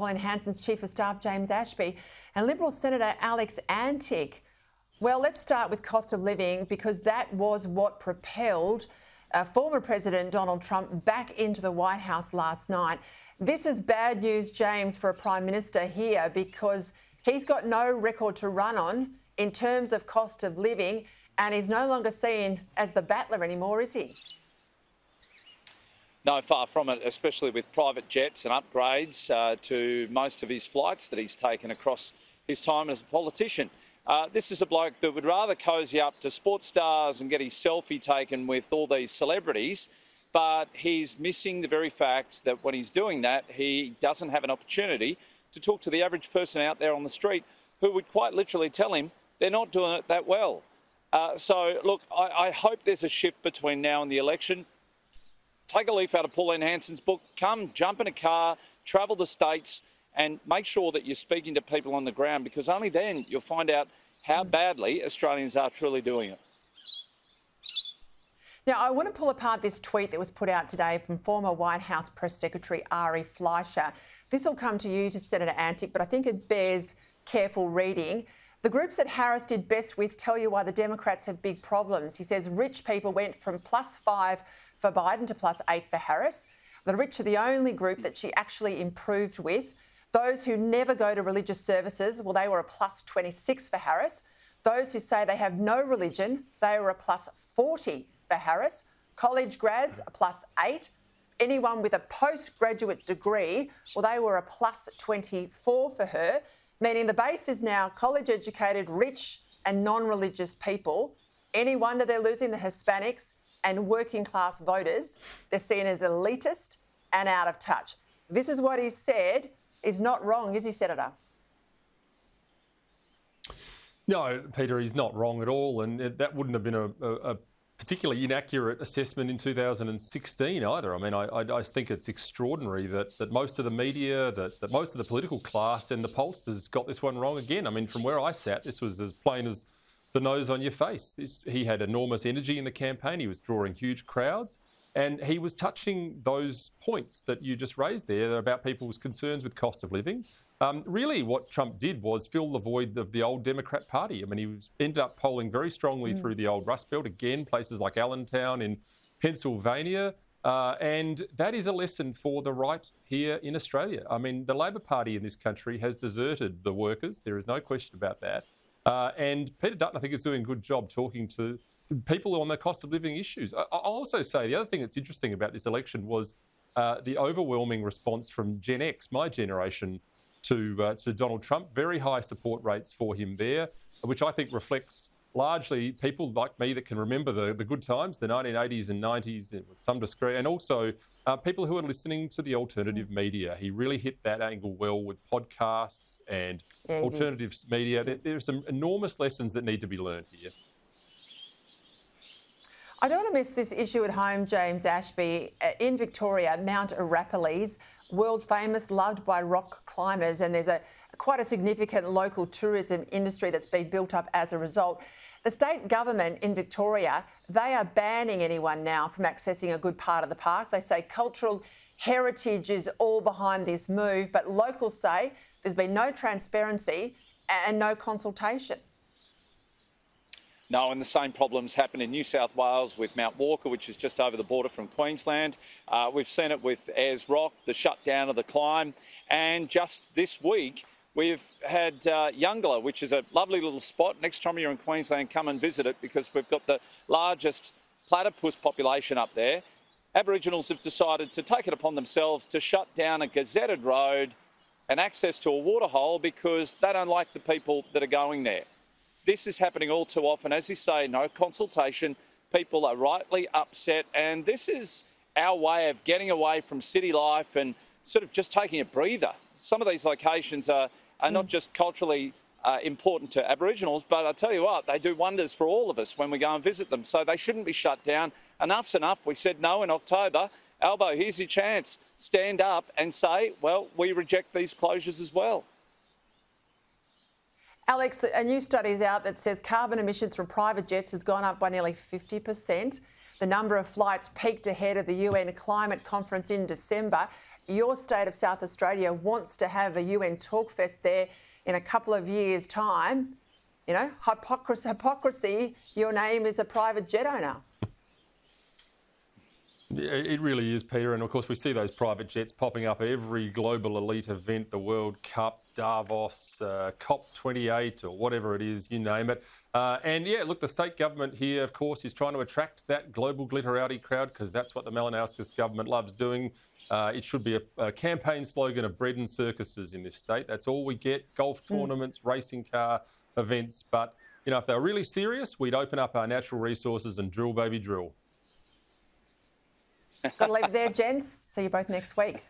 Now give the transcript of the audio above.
Pauline Hanson's Chief of Staff, James Ashby, and Liberal Senator Alex Antic. Well, let's start with cost of living, because that was what propelled former President Donald Trump back into the White House last night. This is bad news, James, for a Prime Minister here, because he's got no record to run on in terms of cost of living, and he's no longer seen as the battler anymore, is he? No, far from it, especially with private jets and upgrades to most of his flights that he's taken across his time as a politician. This is a bloke that would rather cosy up to sports stars and get his selfie taken with all these celebrities, but he's missing the very fact that when he's doing that, he doesn't have an opportunity to talk to the average person out there on the street who would quite literally tell him they're not doing it that well. So, look, I hope there's a shift between now and the election. Take a leaf out of Pauline Hanson's book, come, jump in a car, travel the states and make sure that you're speaking to people on the ground, because only then you'll find out how badly Australians are truly doing it. Now, I want to pull apart this tweet that was put out today from former White House Press Secretary Ari Fler. This will come to you, to Senator Antic, but I think it bears careful reading. The groups that Harris did best with tell you why the Democrats have big problems. He says rich people went from +5 for Biden to +8 for Harris. The rich are the only group that she actually improved with. Those who never go to religious services, well, they were a +26 for Harris. Those who say they have no religion, they were a +40 for Harris. College grads, a +8. Anyone with a postgraduate degree, well, they were a +24 for her, meaning the base is now college-educated, rich and non-religious people. Any wonder they're losing the Hispanics and working-class voters. They're seen as elitist and out of touch. This is what he said. Is not wrong, is he, Senator? No, Peter, he's not wrong at all, and that wouldn't have been a particularly inaccurate assessment in 2016 either. I mean, I think it's extraordinary that most of the media, that most of the political class and the pollsters got this one wrong again. I mean, from where I sat, this was as plain as the nose on your face. He had enormous energy in the campaign. He was drawing huge crowds, and he was touching those points that you just raised there about people's concerns with cost of living. Really, what Trump did was fill the void of the old Democrat Party. I mean, he ended up polling very strongly through the old Rust Belt, again, places like Allentown in Pennsylvania. And that is a lesson for the right here in Australia. I mean, the Labor Party in this country has deserted the workers. There is no question about that. And Peter Dutton, I think, is doing a good job talking to people on the cost of living issues. I'll also say the other thing that's interesting about this election was the overwhelming response from Gen X, my generation, to Donald Trump. Very high support rates for him there, which I think reflects largely people like me that can remember the good times, the 1980s and 90s with some degree, and also people who are listening to the alternative media. He really hit that angle well with podcasts and alternative media. There's some enormous lessons that need to be learned here. I don't want to miss this issue at home, James Ashby. In Victoria, Mount Arapiles, world famous, loved by rock climbers, and there's quite a significant local tourism industry that's been built up as a result. The state government in Victoria, they are banning anyone now from accessing a good part of the park. They say cultural heritage is all behind this move, but locals say there's been no transparency and no consultation. No, and the same problems happen in New South Wales with Mount Walker, which is just over the border from Queensland. We've seen it with Ayers Rock, the shutdown of the climb. And just this week, we've had Youngler, which is a lovely little spot. Next time you're in Queensland, come and visit it, because we've got the largest platypus population up there. Aboriginals have decided to take it upon themselves to shut down a gazetted road and access to a waterhole because they don't like the people that are going there. This is happening all too often. As you say, no consultation. People are rightly upset. And this is our way of getting away from city life and sort of just taking a breather. Some of these locations are not just culturally important to Aboriginals, but I tell you what, they do wonders for all of us when we go and visit them. So they shouldn't be shut down. Enough's enough. We said no in October. Albo, here's your chance. Stand up and say, well, we reject these closures as well. Alex, a new study is out that says carbon emissions from private jets has gone up by nearly 50%. The number of flights peaked ahead of the UN climate conference in December. your state of South Australia wants to have a UN talkfest there in a couple of years' time. You know, hypocrisy, your name is a private jet owner. It really is, Peter, and of course we see those private jets popping up at every global elite event, the World Cup, Davos, COP28 or whatever it is, you name it. And yeah, look, the state government here, of course, is trying to attract that global glitterati crowd because that's what the Malinowskis government loves doing. It should be a campaign slogan of bread and circuses in this state. That's all we get, golf tournaments, racing car events. But, you know, if they were really serious, we'd open up our natural resources and drill, baby, drill. Got to leave it there, gents. See you both next week.